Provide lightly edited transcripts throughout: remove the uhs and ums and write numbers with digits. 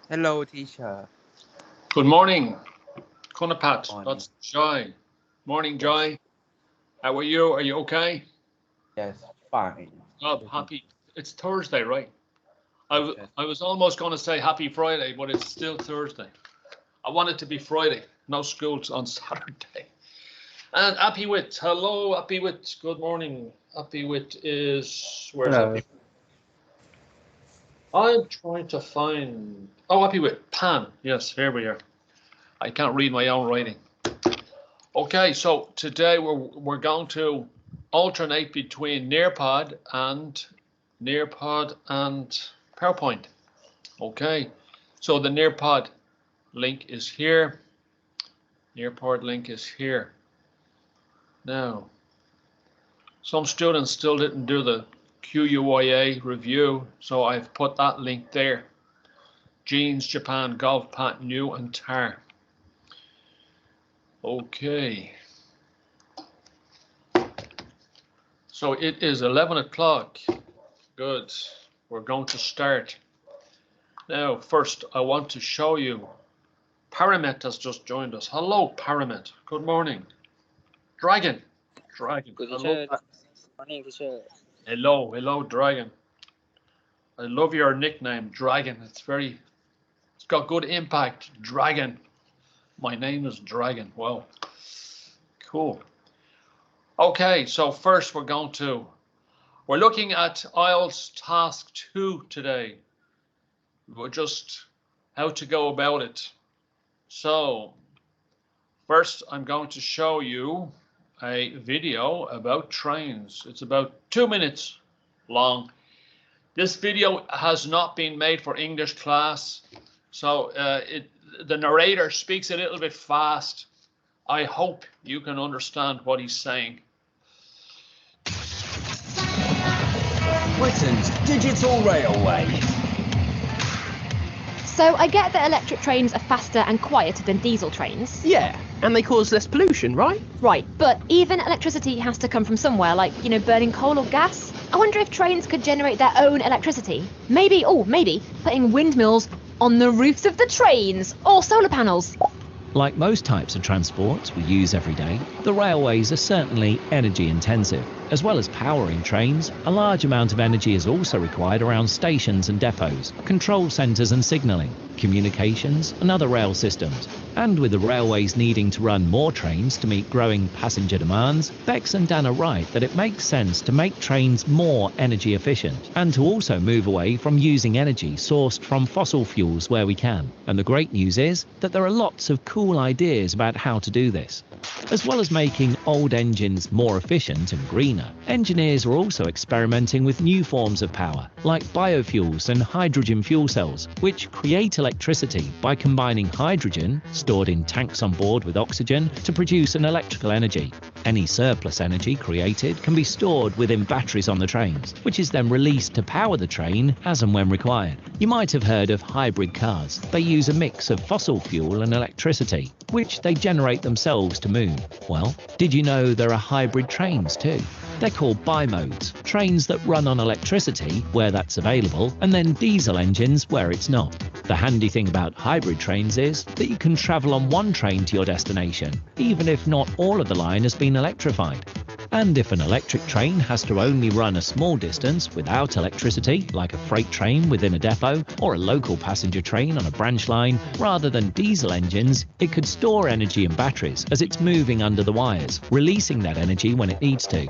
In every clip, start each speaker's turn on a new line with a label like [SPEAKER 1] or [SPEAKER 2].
[SPEAKER 1] Hello, teacher.
[SPEAKER 2] Good morning, Kunapat.
[SPEAKER 1] Morning.
[SPEAKER 2] That's Joy. Morning,
[SPEAKER 1] Yes,
[SPEAKER 2] Joy. How are you? Are you okay?
[SPEAKER 1] yes, fine.
[SPEAKER 2] Oh,
[SPEAKER 1] Everything.
[SPEAKER 2] happy. It's Thursday, right? I,
[SPEAKER 1] Yes,
[SPEAKER 2] w-
[SPEAKER 1] yes.
[SPEAKER 2] I was almost going to say happy Friday, but it's still Thursday. I want it to be Friday. No schools on Saturday. And Happy Wit. Hello, Happy Wit. Good morning. Happy Wit is. Where's
[SPEAKER 1] Hello.
[SPEAKER 2] Happy? I'm trying to find. Oh, Happy Wit. Pan. Yes, here we are. I can't read my own writing. Okay, so today we're going to alternate between Nearpod and PowerPoint. Okay, so the Nearpod link is here. Nearpod link is here. Now, some students still didn't do the QUIA review, so I've put that link there. Jeans, Japan, Golf, Pat, New, and Tar. Okay. So it is 11 o'clock. Good. We're going to start. Now, first, I want to show you. Paramet has just joined us. Hello, Paramet. Good morning. Dragon. Dragon.
[SPEAKER 3] Good
[SPEAKER 2] Hello.
[SPEAKER 3] teacher. Morning, teacher.
[SPEAKER 2] Hello, Dragon. I love your nickname, Dragon. It's got good impact. Dragon. My name is Dragon. Wow. Cool. Okay, so first we're looking at Ielts task 2 today. We're just how to go about it. So first I'm going to show you a video about trains. It's about 2 minutes long. This video has not been made for English class, so the narrator speaks a little bit fast. I hope you can understand what he's saying.
[SPEAKER 4] Britain's digital railway.
[SPEAKER 5] So I get that electric trains are faster and quieter than diesel trains.
[SPEAKER 6] Yeah, and they cause less pollution, right?
[SPEAKER 5] Right, but even electricity has to come from somewhere, like, burning coal or gas. I wonder if trains could generate their own electricity. Maybe putting windmills on the roofs of the trains, or solar panels.
[SPEAKER 7] Like most types of transport we use every day, the railways are certainly energy intensive. As well as powering trains, a large amount of energy is also required around stations and depots, control centres and signalling, communications and other rail systems. And with the railways needing to run more trains to meet growing passenger demands, Bex and Dan are right that it makes sense to make trains more energy efficient and to also move away from using energy sourced from fossil fuels where we can. And the great news is that there are lots of cool ideas about how to do this. As well as making old engines more efficient and greener, engineers are also experimenting with new forms of power, like biofuels and hydrogen fuel cells, which create electricity by combining hydrogen, stored in tanks on board with oxygen, to produce an electrical energy. Any surplus energy created can be stored within batteries on the trains, which is then released to power the train as and when required. You might have heard of hybrid cars. They use a mix of fossil fuel and electricity, which they generate themselves to move. Well, did you know there are hybrid trains too? They're called bimodes, trains that run on electricity where that's available, and then diesel engines where it's not. The handy thing about hybrid trains is that you can travel on one train to your destination, even if not all of the line has been electrified. And if an electric train has to only run a small distance without electricity, like a freight train within a depot or a local passenger train on a branch line, rather than diesel engines, it could store energy in batteries as it's moving under the wires, releasing that energy when it needs to.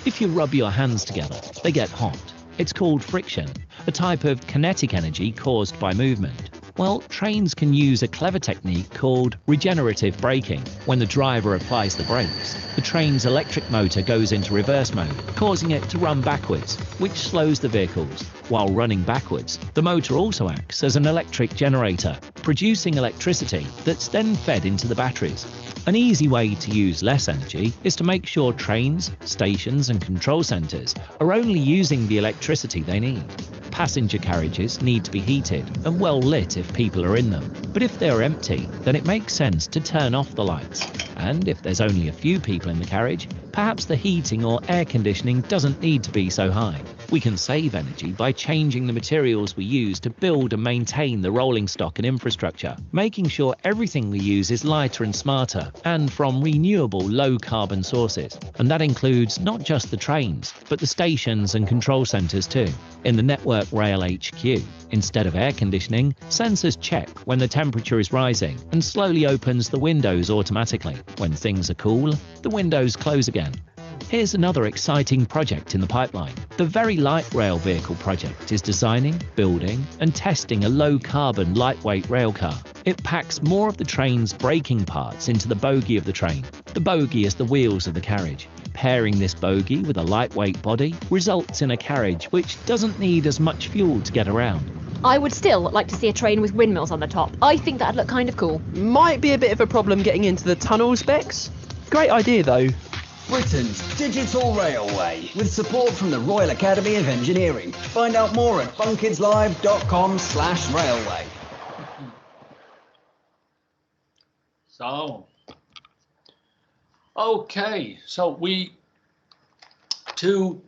[SPEAKER 7] If you rub your hands together, they get hot. It's called friction, a type of kinetic energy caused by movement. Well, trains can use a clever technique called regenerative braking. When the driver applies the brakes, the train's electric motor goes into reverse mode, causing it to run backwards, which slows the vehicles. While running backwards, the motor also acts as an electric generator, producing electricity that's then fed into the batteries. An easy way to use less energy is to make sure trains, stations and control centres are only using the electricity they need. Passenger carriages need to be heated and well lit if people are in them. But if they're empty, then it makes sense to turn off the lights. And if there's only a few people in the carriage, perhaps the heating or air conditioning doesn't need to be so high. We can save energy by changing the materials we use to build and maintain the rolling stock and infrastructure, making sure everything we use is lighter and smarter and from renewable low-carbon sources. And that includes not just the trains, but the stations and control centres too. In the Network Rail HQ, instead of air conditioning, sensors check when the temperature is rising and slowly opens the windows automatically. When things are cool, the windows close again. Here's another exciting project in the pipeline. The Very Light Rail Vehicle project is designing, building and testing a low-carbon lightweight railcar. It packs more of the train's braking parts into the bogie of the train. The bogie is the wheels of the carriage. Pairing this bogie with a lightweight body results in a carriage which doesn't need as much fuel to get around.
[SPEAKER 5] I would still like to see a train with windmills on the top. I think that'd look kind of cool.
[SPEAKER 6] Might be a bit of a problem getting into the tunnel specs. Great idea though.
[SPEAKER 4] Britain's digital railway, with support from the Royal Academy of Engineering. Find out more at funkidslive.com/railway.
[SPEAKER 2] So, okay, so to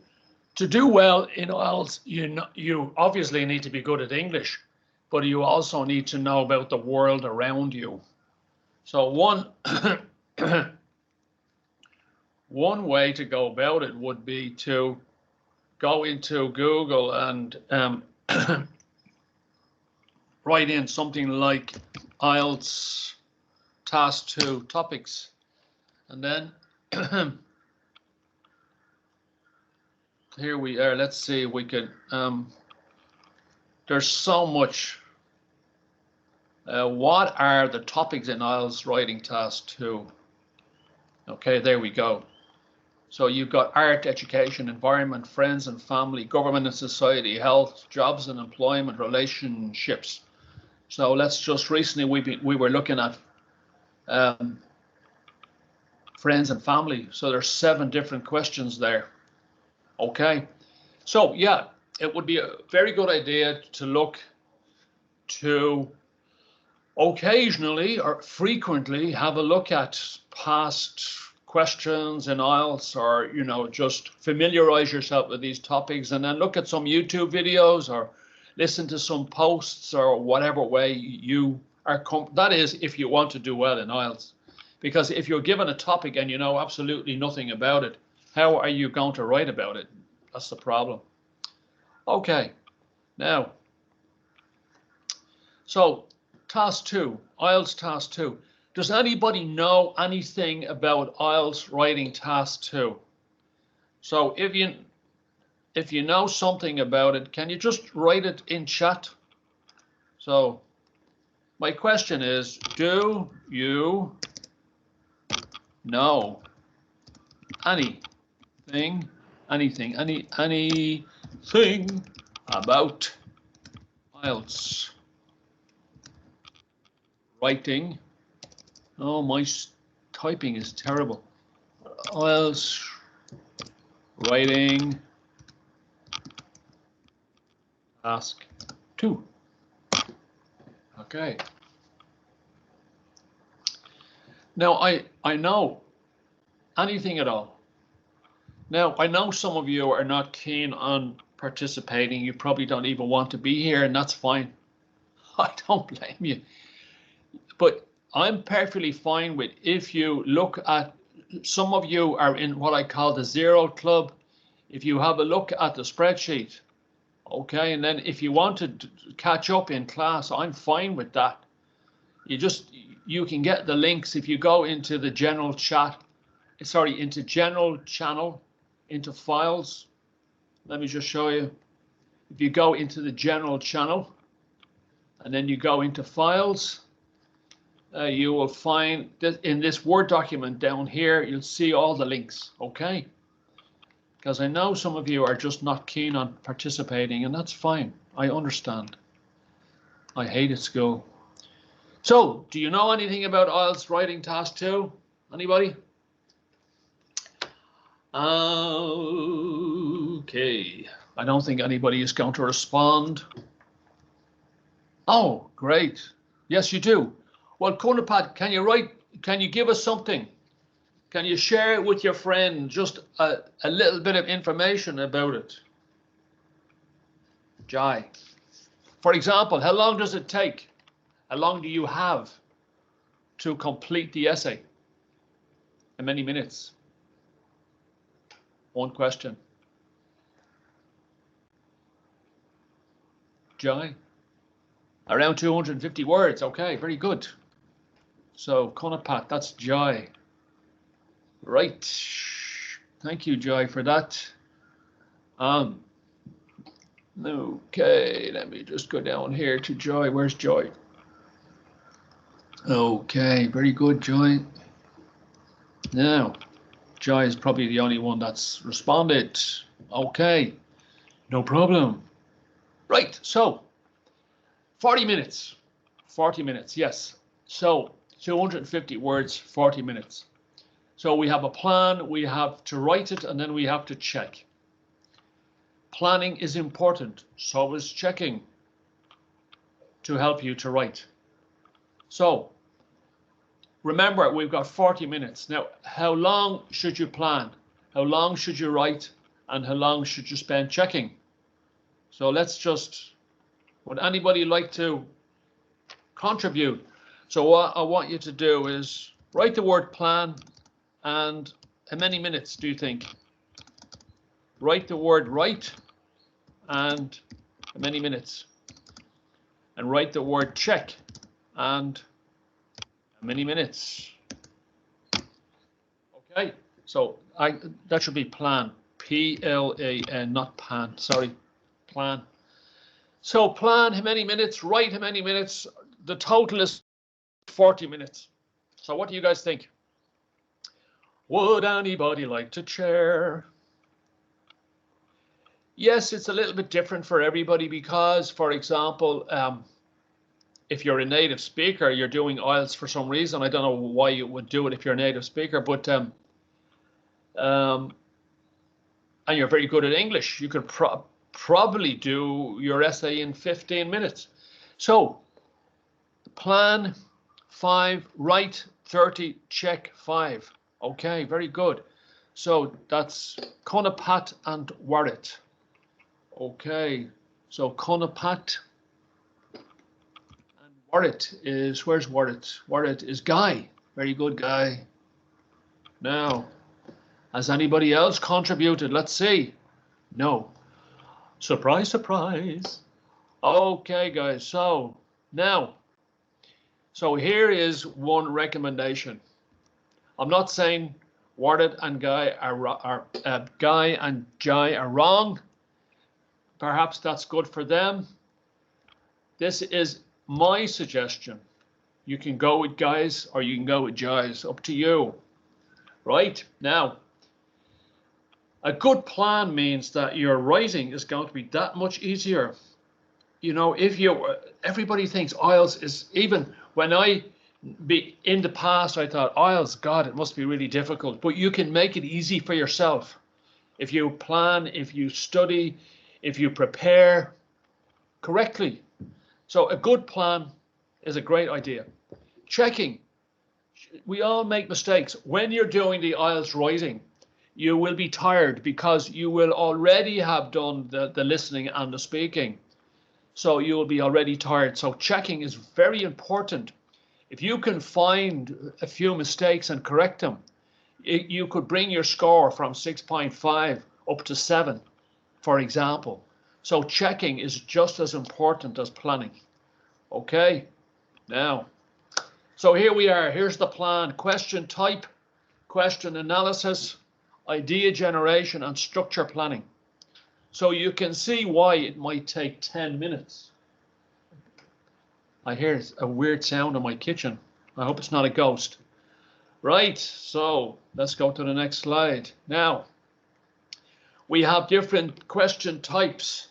[SPEAKER 2] do well in IELTS, you obviously need to be good at English, but you also need to know about the world around you. So one way to go about it would be to go into Google and write in something like IELTS Task 2 topics, and then here we are. Let's see, we could there's so much. What are the topics in IELTS Writing Task 2? Okay, there we go. So you've got art, education, environment, friends and family, government and society, health, jobs and employment, relationships. So let's just recently we were looking at friends and family. So there's 7 different questions there. Okay, so yeah, it would be a very good idea to look to occasionally or frequently have a look at past questions in IELTS, or just familiarize yourself with these topics, and then look at some YouTube videos or listen to some posts, or whatever way you are that is, if you want to do well in IELTS. Because if you're given a topic and you know absolutely nothing about it, how are you going to write about it? That's the problem. Okay, now, so Task 2, IELTS Task 2. Does anybody know anything about IELTS Writing Task 2? So if you know something about it, can you just write it in chat? So my question is, do you know anything about IELTS writing? Oh, my typing is terrible. IELTS Writing Task 2. Okay. Now I know anything at all. Now I know some of you are not keen on participating. You probably don't even want to be here, and that's fine. I don't blame you. But I'm perfectly fine with, if you look at, some of you are in what I call the Zero Club. If you have a look at the spreadsheet, okay, and then if you want to catch up in class, I'm fine with that. You can get the links if you go into the general chat, into general channel, into files. Let me just show you. If you go into the general channel and then you go into files, you will find that in this Word document down here, you'll see all the links, okay? Because I know some of you are just not keen on participating, and that's fine. I understand. I hated school. So, do you know anything about IELTS Writing Task 2? Anybody? Okay. I don't think anybody is going to respond. Oh, great. Yes, you do. Well, Kunapad, can you give us something? Can you share it with your friend, just a little bit of information about it? Joy. For example, how long does it take? How long do you have to complete the essay? How many minutes? One question. Joy? Around 250 words. Okay, very good. So, Conapat, that's Joy. Right. Thank you, Joy, for that. Okay, let me just go down here to Joy. Where's Joy? Okay, very good, Joy. Now, Joy is probably the only one that's responded. Okay, no problem. Right, so 40 minutes. 40 minutes, yes. So 250 words, 40 minutes. So we have a plan, we have to write it, and then we have to check. Planning is important, so is checking to help you to write. So remember, we've got 40 minutes. Now, how long should you plan? How long should you write? And how long should you spend checking? So let's just, would anybody like to contribute? So what I want you to do is write the word plan, and how many minutes do you think? Write the word write, and how many minutes? And write the word check, and how many minutes? Okay, so that should be plan. P-L-A-N, not pan, sorry, plan. So plan how many minutes, write how many minutes. The total is 40 minutes. So what do you guys think? Would anybody like to share? Yes, it's a little bit different for everybody because, for example, if you're a native speaker, you're doing IELTS for some reason. I don't know why you would do it if you're a native speaker, but and you're very good at English, you could probably do your essay in 15 minutes. So plan 5, write 30, check 5. Okay, very good. So that's Conapat and Warrit. Okay, so Conapat and Warrit is, where's Warrit? Warrit is Guy. Very good, Guy. Now, has anybody else contributed? Let's see. No. Surprise, surprise. Okay, guys, so now, so here is one recommendation. I'm not saying Warrit and Guy Guy and Jai are wrong. Perhaps that's good for them. This is my suggestion. You can go with Guys or you can go with Jai's, up to you. Right, now, a good plan means that your writing is going to be that much easier. You know, everybody thinks IELTS is, even when in the past, I thought IELTS, God, it must be really difficult, but you can make it easy for yourself. If you plan, if you study, if you prepare correctly. So a good plan is a great idea. Checking. We all make mistakes. When you're doing the IELTS writing, you will be tired because you will already have done the listening and the speaking. So you will be already tired. So checking is very important. If you can find a few mistakes and correct them, you could bring your score from 6.5 up to 7, for example. So checking is just as important as planning. Okay, now, so here we are. Here's the plan. Question type, question analysis, idea generation, and structure planning. So you can see why it might take 10 minutes. I hear a weird sound in my kitchen. I hope it's not a ghost. Right, so let's go to the next slide. Now, we have different question types,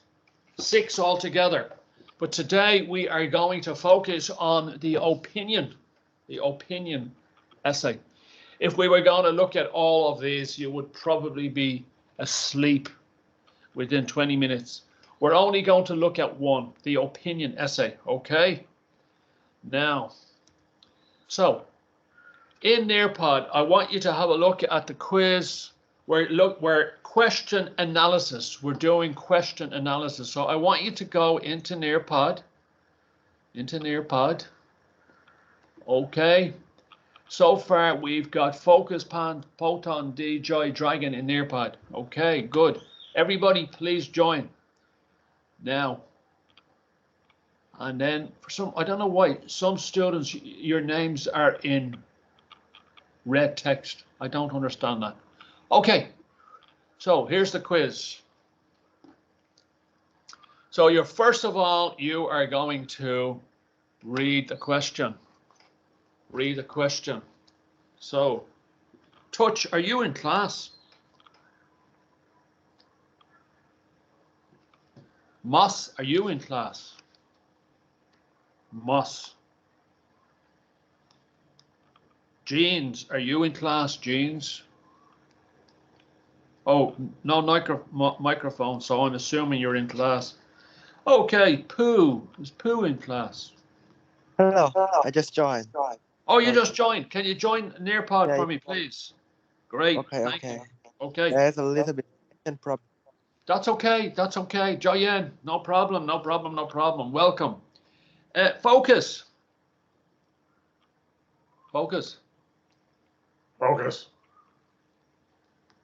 [SPEAKER 2] 6 altogether. But today we are going to focus on the opinion essay. If we were going to look at all of these, you would probably be asleep within 20 minutes. We're only going to look at one, the opinion essay, okay? Now, so in Nearpod, I want you to have a look at the quiz where question analysis. We're doing question analysis. So I want you to go into Nearpod. Okay. So far we've got Focus, Pan, Photon, D, Joy, Dragon in Nearpod. Okay, good. Everybody please join. Now. And then for some, I don't know why, some students, your names are in red text. I don't understand that. Okay. So here's the quiz. So you're first of all, you are going to read the question. Read the question. So, Touch, are you in class? Moss, are you in class? Moss. Jeans, are you in class, Jeans? Oh, no microphone, so I'm assuming you're in class. Okay, Pooh. Is Pooh in class?
[SPEAKER 3] Hello, I just joined.
[SPEAKER 2] Oh, you just joined. Can you join Nearpod for me, please? Great.
[SPEAKER 3] Okay,
[SPEAKER 2] Thank
[SPEAKER 3] okay.
[SPEAKER 2] you. Okay.
[SPEAKER 3] There's a little bit of problem.
[SPEAKER 2] That's okay. That's okay. Joyen, no problem. No problem. No problem. Welcome. Focus. Focus. Focus.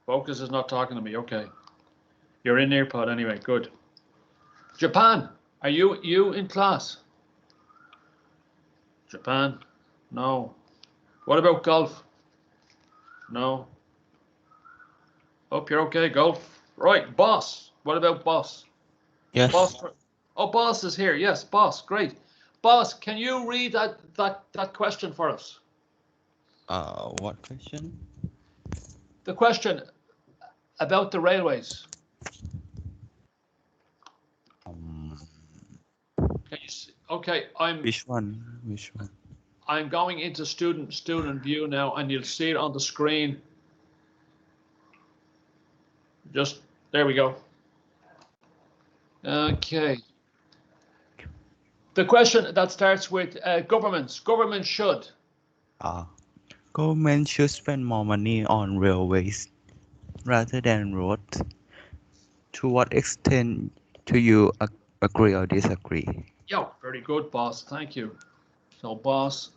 [SPEAKER 2] Focus is not talking to me. Okay. You're in Nearpod anyway. Good. Japan. Are you in class? Japan. No. What about golf? No. Hope you're okay, golf. Right, boss. What about boss?
[SPEAKER 8] Yes.
[SPEAKER 2] Boss. Oh, boss is here. Yes, boss. Great. Boss, can you read that question for us?
[SPEAKER 8] What question?
[SPEAKER 2] The question about the railways. Can you see? Okay,
[SPEAKER 8] Which one? Which one?
[SPEAKER 2] I'm going into student view now, and you'll see it on the screen. Just there we go. Okay. The question that starts with governments. Government should.
[SPEAKER 8] Government should spend more money on railways rather than roads. To what extent do you agree or disagree?
[SPEAKER 2] Yeah, very good, boss. Thank you. So boss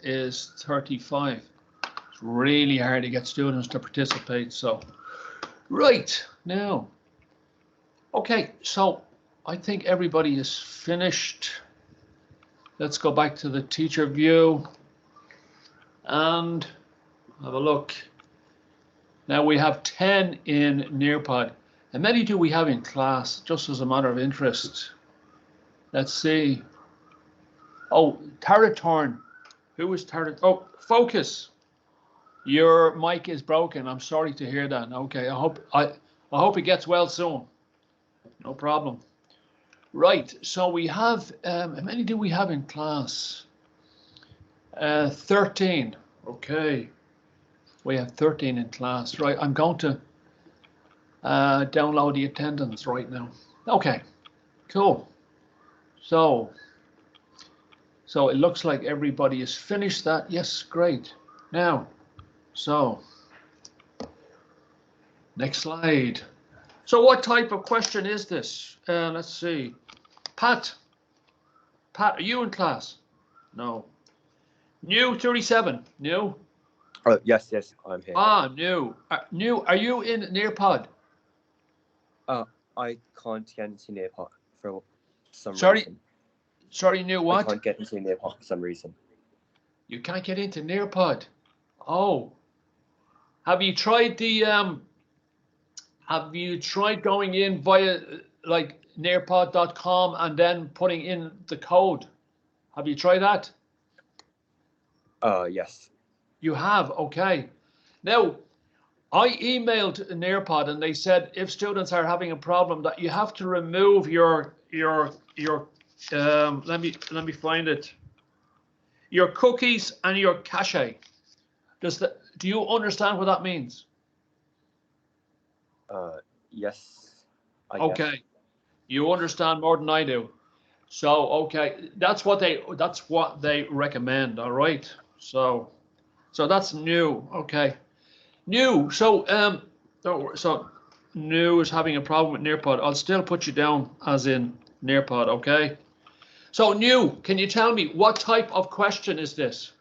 [SPEAKER 2] is 35. It's really hard to get students to participate. So, right now. Okay, so I think everybody is finished. Let's go back to the teacher view and have a look. Now we have 10 in Nearpod. How many do we have in class, just as a matter of interest? Let's see. Oh, Taratorn. Who is Taratorn? Oh, Focus. Your mic is broken. I'm sorry to hear that. Okay, I hope it gets well soon. No problem. Right, so we have, how many do we have in class? 13. Okay. We have 13 in class. Right, I'm going to download the attendance right now. Okay, cool. So it looks like everybody has finished that. Yes, great. Now, so next slide. So what type of question is this? Let's see. Pat, are you in class? No. New 37. New?
[SPEAKER 9] Oh, yes, I'm here.
[SPEAKER 2] New. New, are you in Nearpod?
[SPEAKER 9] I can't get into Nearpod for some reason.
[SPEAKER 2] Sorry, New what?
[SPEAKER 9] I can't get into Nearpod for some reason.
[SPEAKER 2] You can't get into Nearpod. Oh. Have you tried going in via like nearpod.com and then putting in the code? Have you tried that?
[SPEAKER 9] Yes.
[SPEAKER 2] You have, okay. Now, I emailed Nearpod and they said if students are having a problem that you have to remove your let me find it. Your cookies and your cache. Do you understand what that means?
[SPEAKER 9] Yes.
[SPEAKER 2] Okay. Guess. You understand more than I do. So okay, that's what they recommend. All right. So that's new. Okay. New. So Don't worry. So, New is having a problem with Nearpod. I'll still put you down as in Nearpod, okay? So, New, can you tell me what type of question is this?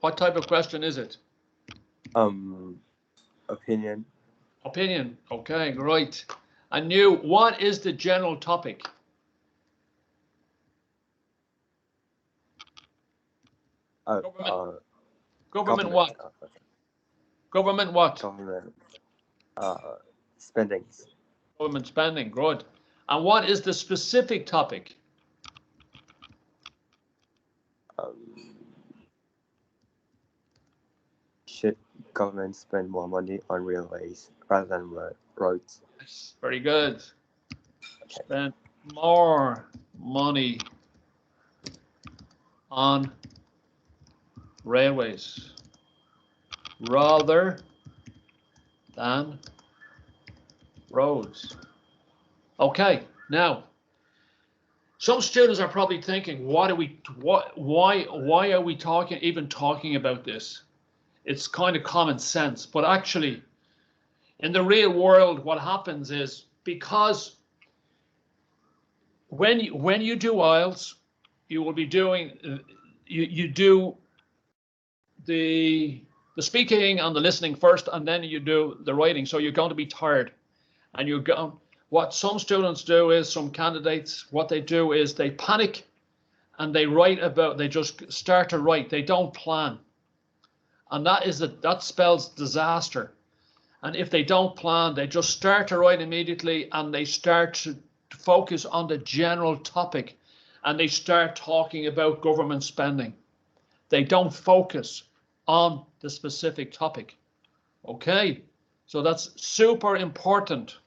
[SPEAKER 2] What type of question is it?
[SPEAKER 9] Opinion.
[SPEAKER 2] Opinion. Okay, great. And New, what is the general topic? Government what? Government what?
[SPEAKER 9] Government spendings.
[SPEAKER 2] Government spending, good. And what is the specific topic?
[SPEAKER 9] Should government spend more money on railways rather than roads?
[SPEAKER 2] Yes, very good. Spend more money on railways rather than roads. Okay, now some students are probably thinking, why are we even talking about this? It's kind of common sense, but actually in the real world what happens is, because when you do Ielts, you will be doing you do the speaking and the listening first, and then you do the writing. So you're going to be tired, and you're going. What some students do is, some candidates, what they do is they panic, and they they just start to write. They don't plan, and that spells disaster. And if they don't plan, they just start to write immediately, and they start to focus on the general topic, and they start talking about government spending. They don't focus on the specific topic. Okay, so that's super important.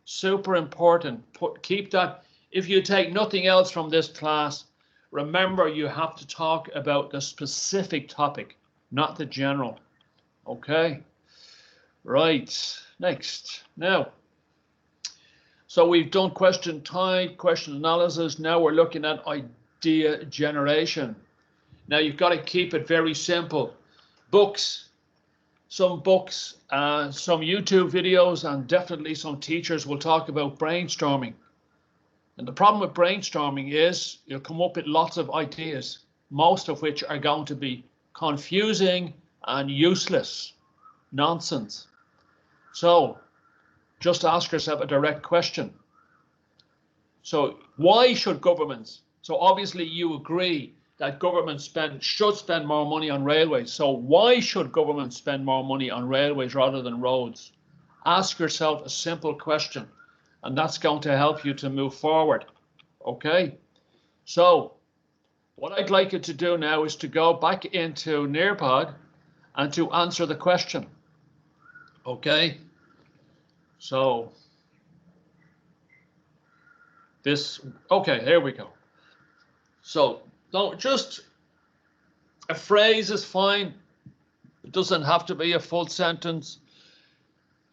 [SPEAKER 2] Super important. Keep that. If you take nothing else from this class, remember you have to talk about the specific topic, not the general. Okay, right. Next. Now, so we've done question type, question analysis. Now we're looking at idea generation. Now you've got to keep it very simple. Books, some YouTube videos, and definitely some teachers will talk about brainstorming. And the problem with brainstorming is you'll come up with lots of ideas, most of which are going to be confusing and useless nonsense. So just ask yourself a direct question. So why should governments? So obviously you agree that government should spend more money on railways. So why should government spend more money on railways rather than roads? Ask yourself a simple question, and that's going to help you to move forward. Okay? So what I'd like you to do now is to go back into Nearpod and to answer the question. Okay? So okay, here we go. So don't just, a phrase is fine. It doesn't have to be a full sentence.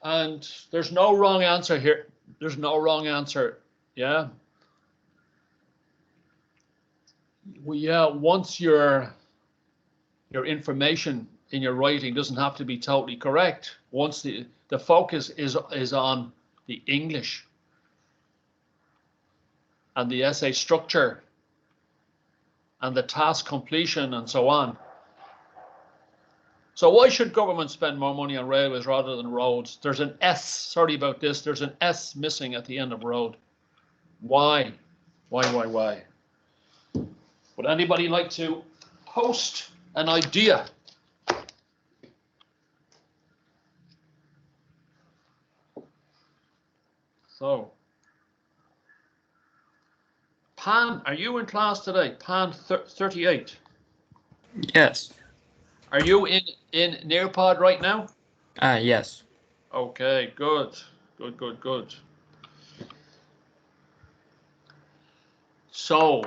[SPEAKER 2] And there's no wrong answer here. There's no wrong answer. Yeah. Well, yeah, once your information in your writing doesn't have to be totally correct. Once the focus is on the English and the essay structure and the task completion and so on. So why should government spend more money on railways rather than roads? There's an S, sorry about this, there's an S missing at the end of road. Why? Why? Would anybody like to post an idea? So, Pan, are you in class today? Pan 38.
[SPEAKER 10] Yes.
[SPEAKER 2] Are you in Nearpod right now?
[SPEAKER 10] Yes.
[SPEAKER 2] Okay, good. So,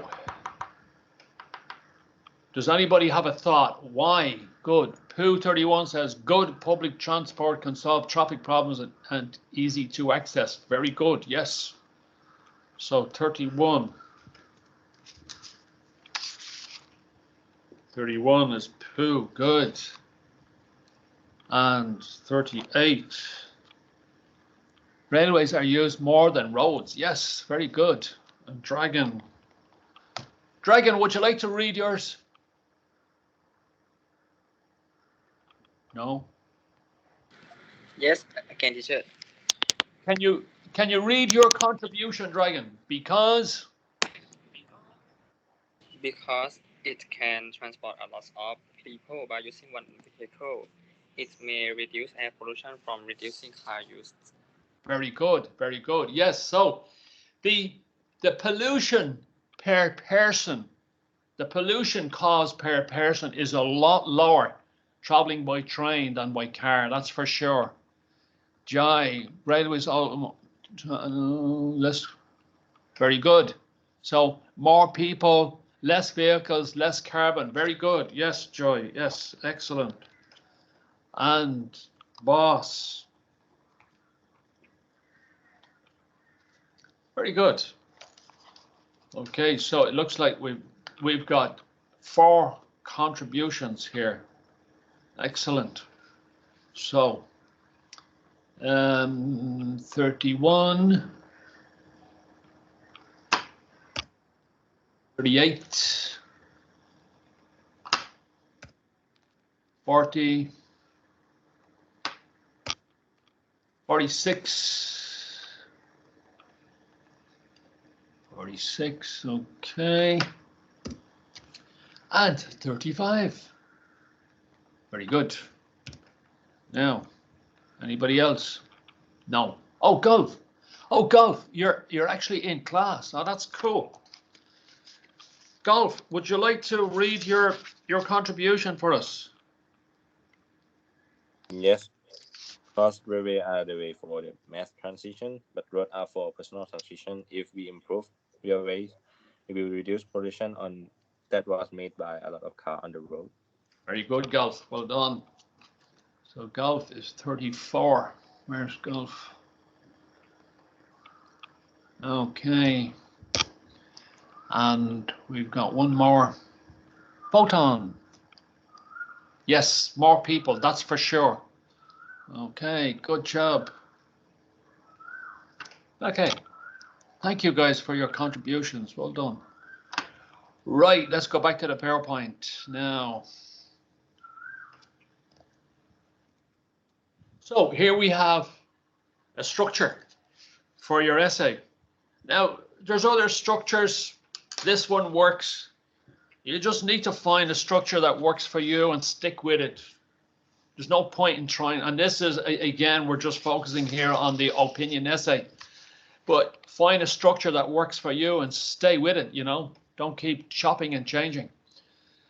[SPEAKER 2] does anybody have a thought? Why? Good. Pooh 31 says good public transport can solve traffic problems and easy to access. Very good. Yes. So 31. 31 is Pooh. Good. And 38. Railways are used more than roads. Yes, very good. And Dragon. Dragon, would you like to read yours? No.
[SPEAKER 10] Yes, again, teacher.
[SPEAKER 2] Can you read your contribution, Dragon? Because
[SPEAKER 10] it can transport a lot of people by using one vehicle. It may reduce air pollution from reducing car use.
[SPEAKER 2] very good, very good. Yes, so the pollution per person, the pollution caused per person is a lot lower traveling by train than by car, that's for sure. Jai, railways all less, very good. So more people, less vehicles, less carbon. Very good. Yes, Joy. Yes, excellent. And boss. Very good. Okay, so it looks like we've got 4 contributions here. Excellent. So 31, 38, 40, 46, 46, okay, and 35. Very good. Now, anybody else? No. Oh, golf. Oh, golf. You're actually in class. Oh, that's cool. Golf, would you like to read your contribution for us?
[SPEAKER 11] Yes. Because railway are the way for the mass transition, but roads are for personal transition. If we improve railways, it will reduce pollution on that was made by a lot of cars on the road.
[SPEAKER 2] Very good, golf. Well done. So golf is 34. Where's golf? Okay. And we've got one more. Photon. Yes, more people, that's for sure. Okay, good job. Okay. Thank you guys for your contributions. Well done. Right, let's go back to the PowerPoint now. So here we have a structure for your essay. Now, there's other structures. This one works. You just need to find a structure that works for you and stick with it. There's no point in trying. And this is, again, we're just focusing here on the opinion essay. But find a structure that works for you and stay with it, you know. Don't keep chopping and changing.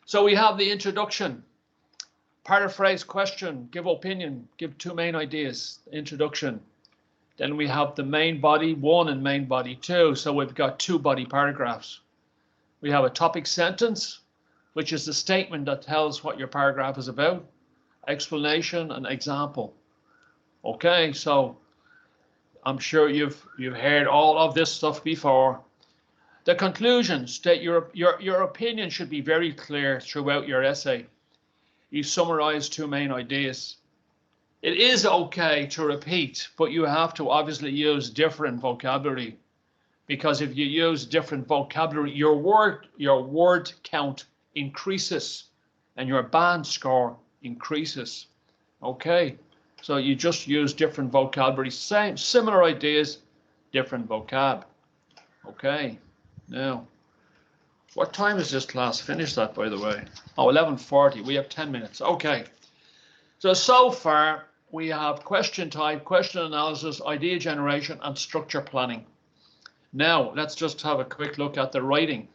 [SPEAKER 2] So we have the introduction. Paraphrase question, give opinion, give 2 main ideas, introduction. Then we have the main body 1 and main body 2. So we've got 2 body paragraphs. We have a topic sentence, which is the statement that tells what your paragraph is about, explanation and example. Okay, so I'm sure you've heard all of this stuff before. The conclusion, state your opinion should be very clear throughout your essay. You summarize 2 main ideas. It is okay to repeat, but you have to obviously use different vocabulary, because if you use different vocabulary, your word count increases and your band score increases. Okay, so you just use different vocabulary, similar ideas, different vocab. Okay, now, what time is this class? Finish that, by the way. Oh, 11:40. We have 10 minutes. Okay. So far, we have question type, question analysis, idea generation, and structure planning. Now, let's just have a quick look at the writing.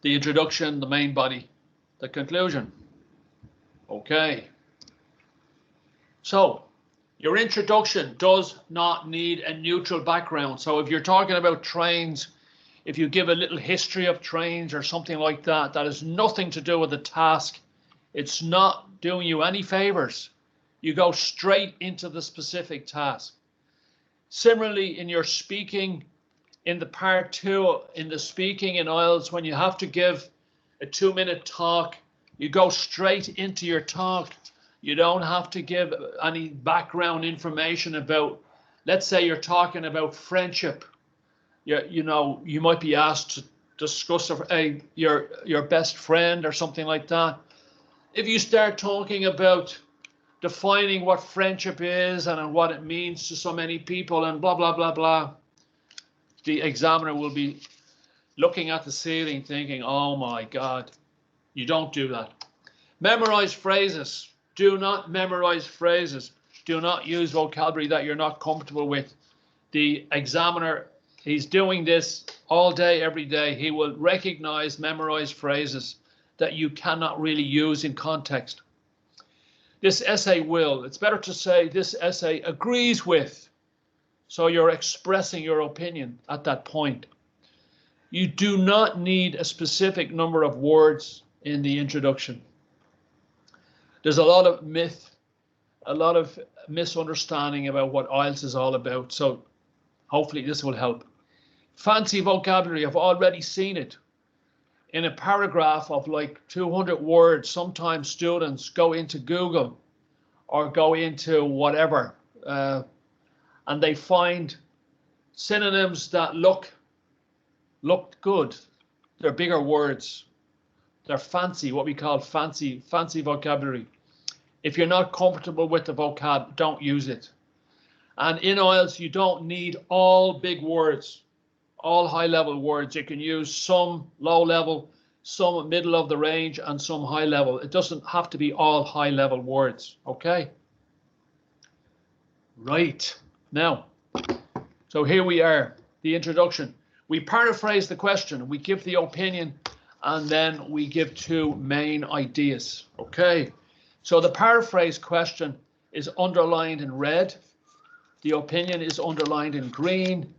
[SPEAKER 2] The introduction, the main body, the conclusion. Okay. So, your introduction does not need a neutral background. So if you're talking about trains, if you give a little history of trains or something like that, that has nothing to do with the task. It's not doing you any favors. You go straight into the specific task. Similarly, in your speaking, in the part 2, in the speaking in Ielts, when you have to give a 2-minute talk, you go straight into your talk. You don't have to give any background information about, let's say you're talking about friendship. You know, you might be asked to discuss your best friend or something like that. If you start talking about defining what friendship is and what it means to so many people and blah, blah, blah, blah, the examiner will be looking at the ceiling thinking, oh my God, you don't do that. Memorize phrases. Do not memorize phrases. Do not use vocabulary that you're not comfortable with. The examiner, he's doing this all day, every day. He will recognize memorized phrases that you cannot really use in context. This essay will, it's better to say this essay agrees with. So you're expressing your opinion at that point. You do not need a specific number of words in the introduction. There's a lot of myth, a lot of misunderstanding about what Ielts is all about. So hopefully this will help. Fancy vocabulary, I've already seen it. In a paragraph of like 200 words, sometimes students go into Google or go into whatever, and they find synonyms that look good. They're bigger words. They're fancy, what we call fancy vocabulary. If you're not comfortable with the vocab, don't use it. And in Ielts, you don't need all big words, all high-level words. You can use some low-level, some middle of the range, and some high-level. It doesn't have to be all high-level words, okay? Right. Now, so here we are, the introduction. We paraphrase the question, we give the opinion, and then we give two main ideas, okay? So the paraphrase question is underlined in red, the opinion is underlined in green,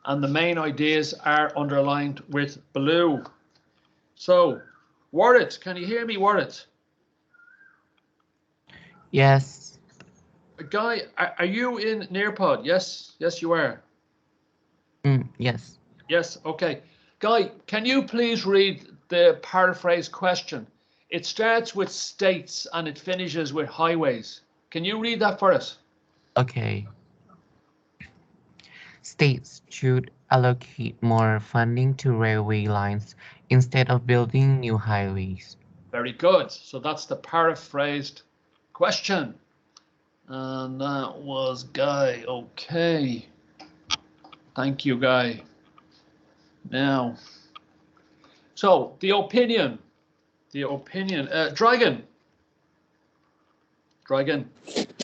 [SPEAKER 2] and the main ideas are underlined with blue. So, Warrit, can you hear me, Warrit?
[SPEAKER 12] Yes.
[SPEAKER 2] Guy, are you in Nearpod? Yes, yes you are.
[SPEAKER 12] Yes.
[SPEAKER 2] Yes, okay. Guy, can you please read the paraphrase question? It starts with states and it finishes with highways. Can you read that for us?
[SPEAKER 12] Okay. States should allocate more funding to railway lines instead of building new highways.
[SPEAKER 2] Very good. So that's the paraphrased question. And that was Guy. Okay. Thank you, Guy. Now, so the opinion, Dragon.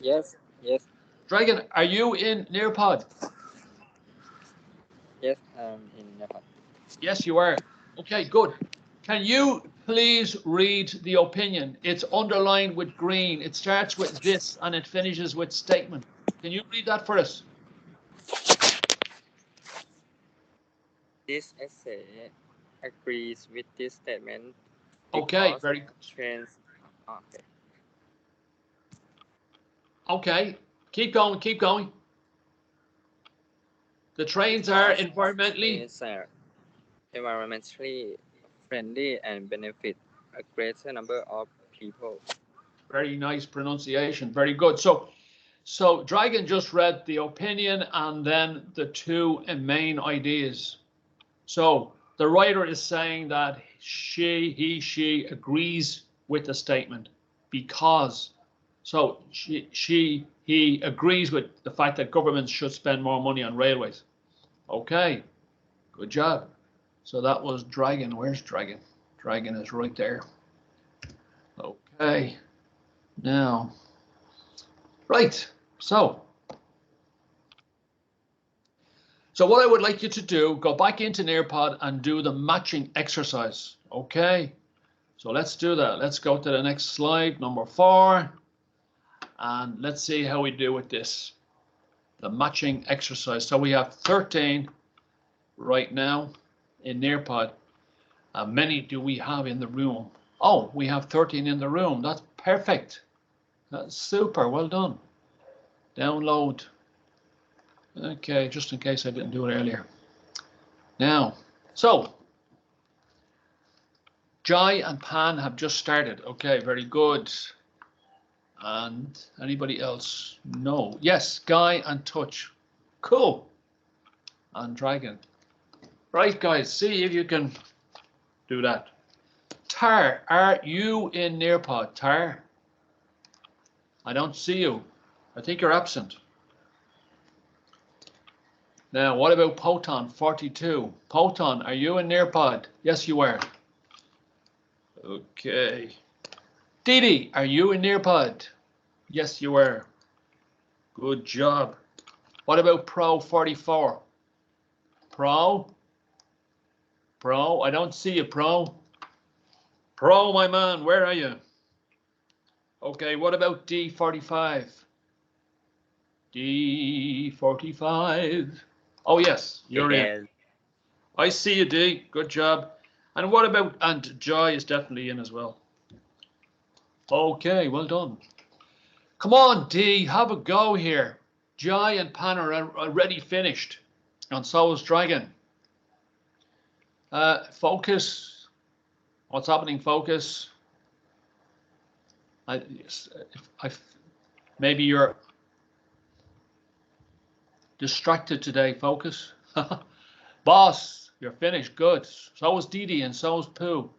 [SPEAKER 10] Yes, yes,
[SPEAKER 2] Dragon, are you in Nearpod?
[SPEAKER 10] yes, in Nepal.
[SPEAKER 2] Yes, you are. Okay, good. Can you please read the opinion? It's underlined with green. It starts with this and it finishes with statement. Can you read that for us?
[SPEAKER 10] This essay agrees with this statement.
[SPEAKER 2] Okay, very good.
[SPEAKER 10] Trends. Okay.
[SPEAKER 2] Okay, keep going. The trains are environmentally
[SPEAKER 10] friendly and benefit a greater number of people.
[SPEAKER 2] Very nice pronunciation. Very good. So Dragon just read the opinion and then the two main ideas. So the writer is saying that she agrees with the statement because. So he agrees with the fact that governments should spend more money on railways. Okay, good job. So that was Dragon. Where's Dragon? Dragon is right there. Okay, now, right, so what I would like you to do, go back into Nearpod and do the matching exercise, okay? So let's do that. Let's go to the next slide, number 4, and let's see how we do with this, the matching exercise. So we have 13 right now in Nearpod. How many do we have in the room? Oh, we have 13 in the room. That's perfect. That's super. Well done. Download. Okay, just in case I didn't do it earlier. Now, so Jai and Pan have just started. Okay, very good. And anybody else? No. Yes, Guy and Touch. Cool. And Dragon. Right, guys, see if you can do that. Tar, are you in Nearpod? Tar? I don't see you. I think you're absent. Now, what about Poton 42? Poton, are you in Nearpod? Yes, you are. Okay. Didi, are you in Nearpod? Yes, you are. Good job. What about Pro 44? Pro? Pro, I don't see you, Pro. Pro, my man, where are you? Okay, what about D45? D45. Oh, yes, you're in. I see you, D. Good job. And what about, and Joy is definitely in as well. Okay, well done. Come on, D, have a go here. Joy and Pan are already finished. And so is Dragon. Focus. What's happening, Focus? Maybe you're distracted today, Focus. Boss, you're finished. Good. So is Didi and so is Pooh.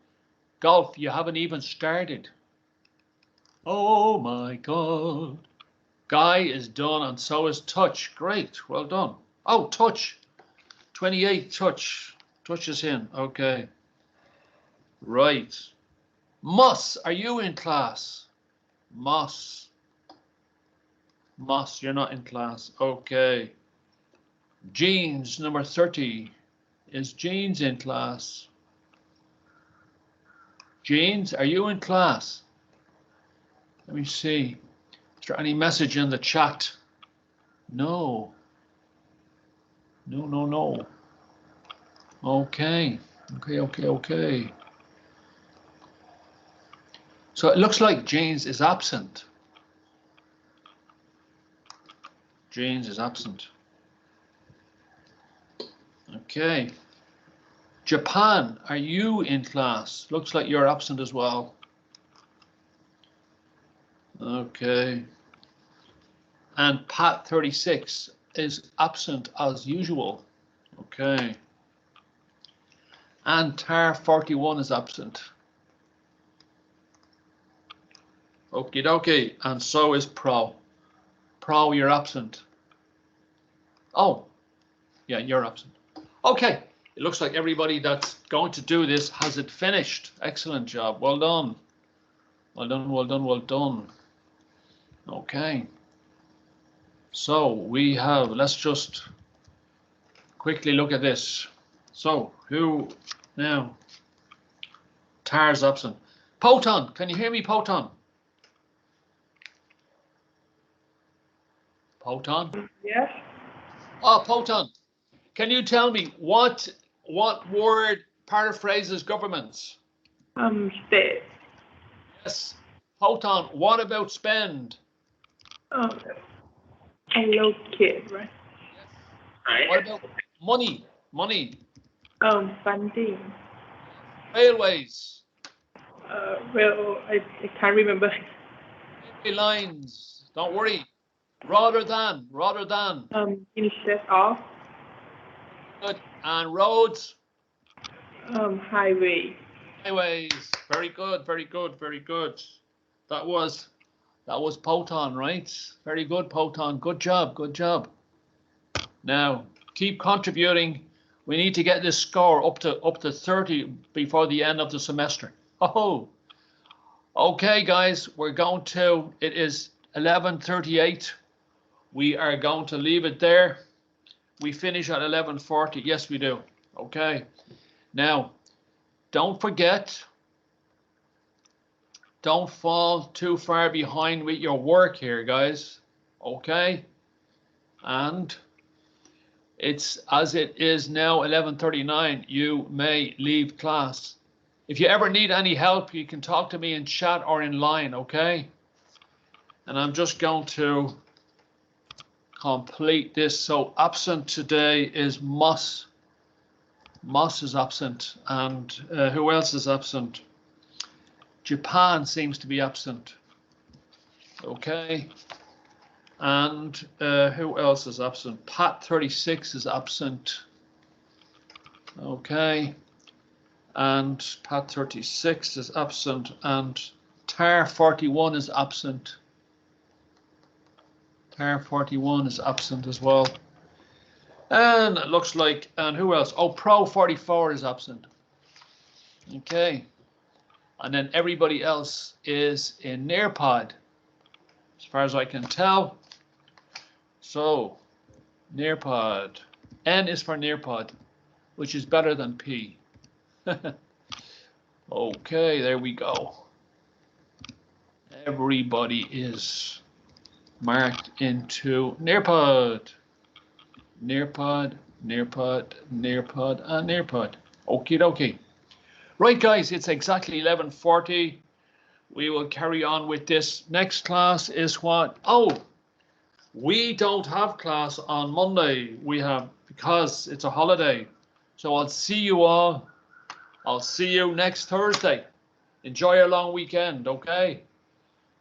[SPEAKER 2] Golf, you haven't even started. Oh my God. Guy is done and so is Touch. Great. Well done. Oh, Touch. 28 Touch. Touch is in. Okay. Right. Moss, are you in class? Moss. Moss, you're not in class. Okay. Jeans, number 30. Is Jeans in class? Jeans, are you in class? Let me see. Is there any message in the chat? No. No, no, no. Okay. Okay. So it looks like Jeans is absent. Jeans is absent. Okay. Japan, are you in class? Looks like you're absent as well. Okay. And Pat 36 is absent as usual. Okay. And Tar 41 is absent. Okie dokie. And so is Pro. Pro, you're absent. Oh, yeah, you're absent. Okay. It looks like everybody that's going to do this has it finished. Excellent job. Well done. Well done, well done, well done. Okay. So we have, let's just quickly look at this. So who now? Tar's absent. Poton, can you hear me, Poton? Poton?
[SPEAKER 13] Yes.
[SPEAKER 2] Oh, Poton, can you tell me what word paraphrases governments?
[SPEAKER 13] State.
[SPEAKER 2] Yes. Poton, what about spend?
[SPEAKER 13] Allocate, right?
[SPEAKER 2] What about money? Money.
[SPEAKER 13] Funding.
[SPEAKER 2] Railways.
[SPEAKER 13] Well, I can't remember.
[SPEAKER 2] Railway lines. Don't worry. Rather than.
[SPEAKER 13] Instead of.
[SPEAKER 2] Good. And roads.
[SPEAKER 13] Highway.
[SPEAKER 2] Highways. Very good. That was Poton, right? Very good, Poton. Good job. Now keep contributing. We need to get this score up to 30 before the end of the semester. Oh, okay, guys. It is 11:38. We are going to leave it there. We finish at 11:40. Yes, we do. Okay. Now, don't forget. Don't fall too far behind with your work here, guys. Okay. And it's as it is now 11:39. You may leave class. If you ever need any help, you can talk to me in chat or in line, okay? And I'm just going to complete this. So absent today is Moss. Moss is absent. And who else is absent? Japan seems to be absent. Okay. And who else is absent? Pat 36 is absent. Okay. And Pat 36 is absent. And Tar 41 is absent. Tar 41 is absent as well. And it looks like, and who else? Oh, Pro 44 is absent. Okay. And then everybody else is in Nearpod, as far as I can tell. So, Nearpod. N is for Nearpod, which is better than P. Okay, there we go. Everybody is marked into Nearpod. Nearpod, Nearpod, Nearpod, and Nearpod. Okie dokie. Right, guys, it's exactly 11:40. We will carry on with this. Next class is what? Oh, we don't have class on Monday. We have, because it's a holiday. So I'll see you all. I'll see you next Thursday. Enjoy your long weekend, okay?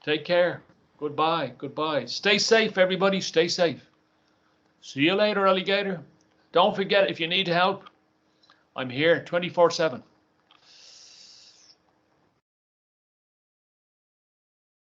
[SPEAKER 2] Take care. Goodbye. Goodbye. Stay safe, everybody. Stay safe. See you later, alligator. Don't forget, if you need help, I'm here 24/7.